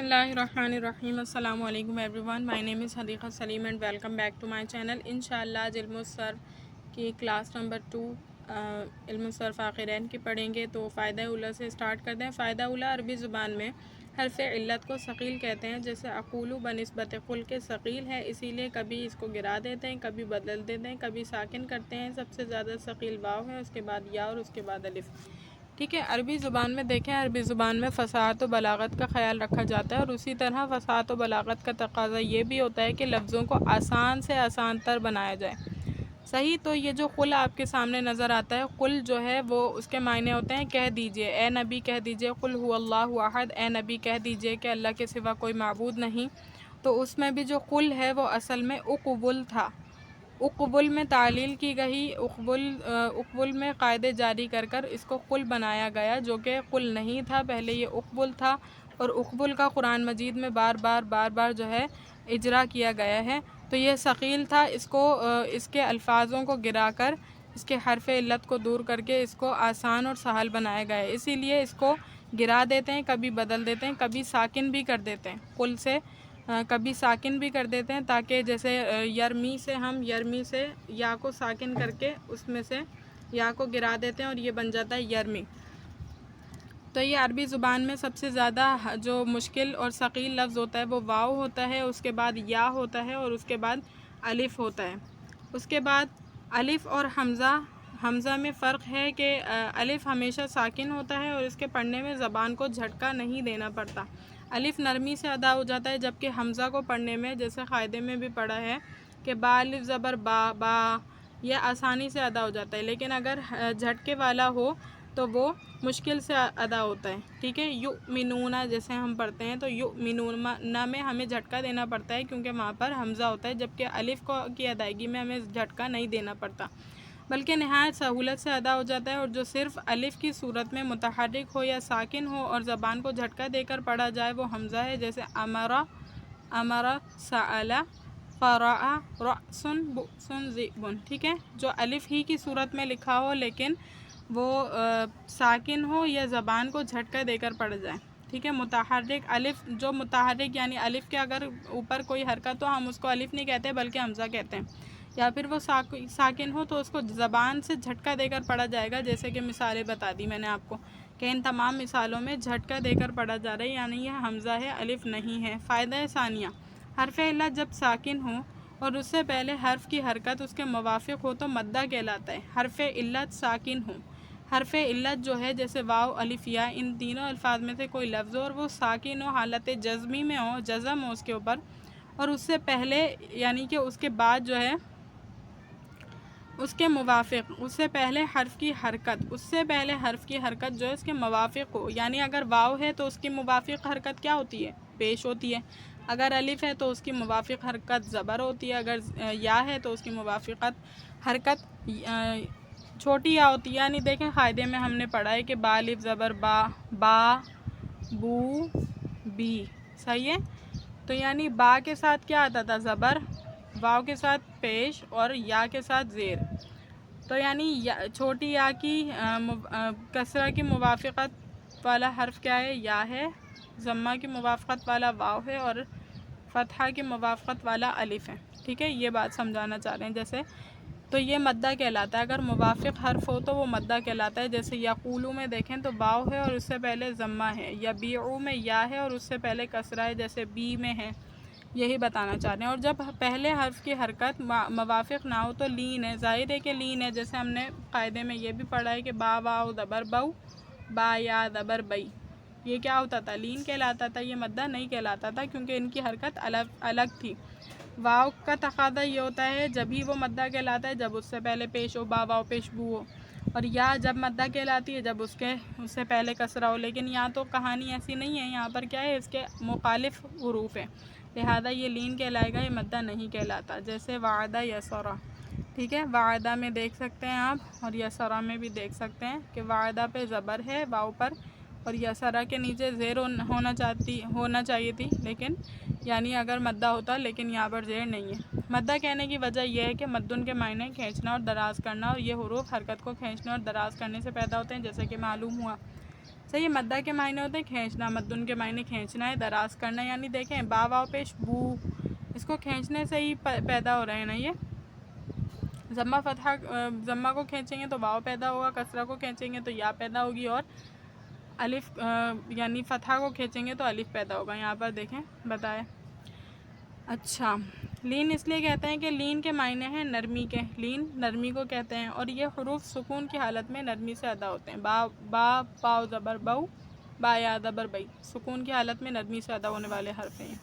बिस्मिल्लाहिर्रहमानिर्रहीम। अस्सलाम वालेकुम everyone. My name is Hadiqa Saleem and welcome back to my channel. इंशाअल्लाह आज इल्मुस सर्फ़ की क्लास नंबर 2 इल्मुस सर्फ़ आखिरैन की पढ़ेंगे। तो फ़ायदा उला से स्टार्ट करते हैं। फ़ायदा उला अरबी ज़ुबान में हर्फ़ इल्लत को सक़ील कहते हैं। जैसे अक़ूलु बनिस्बत कुल के सक़ील है, इसीलिए कभी इसको गिरा देते हैं, कभी बदल देते हैं, कभी साकिन करते हैं। सबसे ज़्यादा सक़ील वाव है, उसके बाद या और उसके बाद अलिफ़। ठीक है। अरबी ज़ुबान में देखें, अरबी ज़ुबान में फ़साहत व बलागत का ख़याल रखा जाता है और उसी तरह फ़साहत व बलागत का तकाज़ा ये भी होता है कि लफ्ज़ों को आसान से आसान तर बनाया जाए। सही। तो ये जो कुल आपके सामने नज़र आता है, कुल जो है वो उसके मायने होते हैं कह दीजिए, ए नबी कह दीजिए, कुल हुवल्लाहु अहद, ए नबी कह दीजिए कि अल्लाह के सिवा कोई माबूद नहीं। तो उसमें भी जो कुल है वो असल में उक़बुल था। उक़बुल में तालील की गई, उक़बुल में क़ायदे जारी कर कर इसको कुल बनाया गया, जो कि कुल नहीं था, पहले ये उक़बुल था। और उक़बुल का कुरान मजीद में बार बार जो है इजरा किया गया है। तो ये सक़ील था, इसको इसके अल्फाज़ों को गिरा कर, इसके हर्फ़ इल्लत को दूर करके इसको आसान और सहल बनाया गया है। इसीलिए इसको गिरा देते हैं, कभी बदल देते हैं, कभी साकिन भी कर देते हैं। कुल से कभी साकिन भी कर देते हैं, ताकि जैसे यरमी से हम यरमी से या को साकिन करके उसमें से या को गिरा देते हैं और ये बन जाता है यरमी। तो ये अरबी ज़ुबान में सबसे ज़्यादा जो मुश्किल और सक़ील लफ्ज़ होता है वो वाव होता है, उसके बाद या होता है और उसके बाद अलिफ़ होता है। उसके बाद अलिफ़ और हमज़ा में फ़र्क है कि अलिफ़ हमेशा साकिन होता है और इसके पढ़ने में ज़बान को झटका नहीं देना पड़ता। अलिफ़ नरमी से अदा हो जाता है, जबकि हमज़ा को पढ़ने में, जैसे क़ायदे में भी पढ़ा है कि बा अलिफ़ ज़बर बा, यह आसानी से अदा हो जाता है। लेकिन अगर झटके वाला हो तो वो मुश्किल से अदा होता है। ठीक है। युमिनूना जैसे हम पढ़ते हैं तो युमिनूना में हमें झटका देना पड़ता है, क्योंकि वहाँ पर हमज़ा होता है, जबकि अलिफ़ की अदायगी में हमें झटका नहीं देना पड़ता, बल्कि नहायत सहूलत से अदा हो जाता है। और जो सिर्फ़ अलिफ़ की सूरत में मुतहर्रिक हो या साकिन हो और ज़बान को झटका देकर पढ़ा जाए वो हमज़ा है। जैसे अमरा सअला क़रअ रअसुन बुअसुन ज़िबुन। ठीक है। जो अलिफ़ ही की सूरत में लिखा हो लेकिन वो साकिन हो या ज़बान को झटका देकर पढ़ जाए। ठीक है। मुतहर्रिक अलिफ़, जो मुतहर्रिक यानी अलिफ़ के अगर ऊपर कोई हरकत हो, हम उसको अलिफ़ नहीं कहते बल्कि हमज़ा कहते हैं। या फिर वो साकिन हो तो उसको ज़बान से झटका देकर पढ़ा जाएगा। जैसे कि मिसालें बता दी मैंने आपको कि इन तमाम मिसालों में झटका देकर पढ़ा जा रहा है, यानी यह हमज़ा है, अलिफ़ नहीं है। फ़ायदा सानिया, हर्फ़ इल्लत जब साकिन हो और उससे पहले हर्फ़ की हरकत उसके मुवाफ़िक़ हो तो मद्दा कहलाता है। हर्फ़ इल्लत साकिन हो, हर्फ़ इल्लत जो है जैसे वाव अलिफ़ या, इन तीनों अल्फाज में से कोई लफ्ज़ हो और वो साकिन हो, हालत जज़मी में हो, जज़म हो उसके ऊपर, और उससे पहले यानी कि उसके बाद जो है उसके मुवाफ़िक़, उससे पहले हर्फ़ की हरकत जो है उसके मुवाफ़िक़ हो। यानी अगर वाव है तो उसकी मुवाफ़िक़ हरकत क्या होती है? पेश होती है। अगर अलिफ़ है तो उसकी मुवाफ़िक़ हरकत ज़बर होती है। अगर या है तो उसकी मुवाफ़िक़त हरकत छोटी या होती है। यानी देखें, क़ायदे में हमने पढ़ा है कि बा अलिफ़ ज़बर बा बू बी। सही है। तो यानी बा के साथ क्या आता था? ज़बर, वाव के साथ पेश और या के साथ ज़ेर। तो यानी छोटी या की कसरा की मुवाफ़िक़त वाला हर्फ़ क्या है? या है। ज़म्मा की मुवाफ़िक़त वाला वाव है और फ़तहा की मुवाफ़िक़त वाला अलिफ़ है। ठीक है। ये बात समझाना चाह रहे हैं। जैसे तो ये मद्दा कहलाता है। अगर मुवाफ़िक़ हर्फ़ हो तो वो मद्दा कहलाता है। जैसे यक़ूलू में देखें तो वाव है और उससे पहले ज़म्मा है। यबीउ में या है और उससे पहले कसरा है, जैसे बी में है। यही बताना चाह रहे हैं। और जब पहले हर्फ़ की हरकत मुवाफ़िक़ ना हो तो लीन है। ज़ाहिर है कि लीन है। जैसे हमने क़ायदे में ये भी पढ़ा है कि बा वाव ज़बर बऊ, बा या ज़बर बई, ये क्या होता था? लीन कहलाता था। ये मद्दा नहीं कहलाता था, क्योंकि इनकी हरकत अलग थी। वाव का तकाज़ा ये होता है जब ही वो मद्दा कहलाता है जब उससे पहले पेश हो, बा वाव पेश बू हो। और या जब मद्दा कहलाती है जब उससे पहले कसरा हो। लेकिन यहाँ तो कहानी ऐसी नहीं है। यहाँ पर क्या है? इसके मुखालिफ हुरूफ है, लिहाजा ये लीन कहलाएगा, ये मद्दा नहीं कहलाता। जैसे वादा यसरा। ठीक है। वादा में देख सकते हैं आप, और यसरा में भी देख सकते हैं कि वादा पे ज़बर है वाव पर, और यसरा के नीचे ज़ेर होना चाहिए थी, लेकिन यानी अगर मद्दा होता, लेकिन यहाँ पर ज़ेर नहीं है। मद्दा कहने की वजह यह है कि मद्दुन के मायने खींचना और दराज़ करना, और ये हुरूफ हरकत को खींचने और दराज़ करने से पैदा होते हैं, जैसे कि मालूम हुआ। صحیح. مدہ کے معنی ہوتے ہیں کھینچنا، مدن کے معنی کھینچنا ہے، دراز کرنا. یعنی دیکھیں با واو پیش بو، اس کو کھینچنے سے ہی پیدا ہو رہے ہیں نا یہ. ضمہ فتحہ، ضمہ کو کھینچیں گے تو واو پیدا ہوگا، کسرہ کو کھینچیں گے تو یا پیدا ہوگی، اور الف یعنی فتحہ کو کھینچیں گے تو الف پیدا ہوگا. یہاں پر دیکھیں بتائے. اچھا، لین اس لیے کہتے ہیں کہ لین کے معنی ہیں نرمی کے، لین نرمی کو کہتے ہیں، اور یہ حروف سکون کی حالت میں نرمی سے ادا ہوتے ہیں. با پاؤ زبر بو، با یا زبر بئی، سکون کی حالت میں نرمی سے ادا ہونے والے حرف ہیں.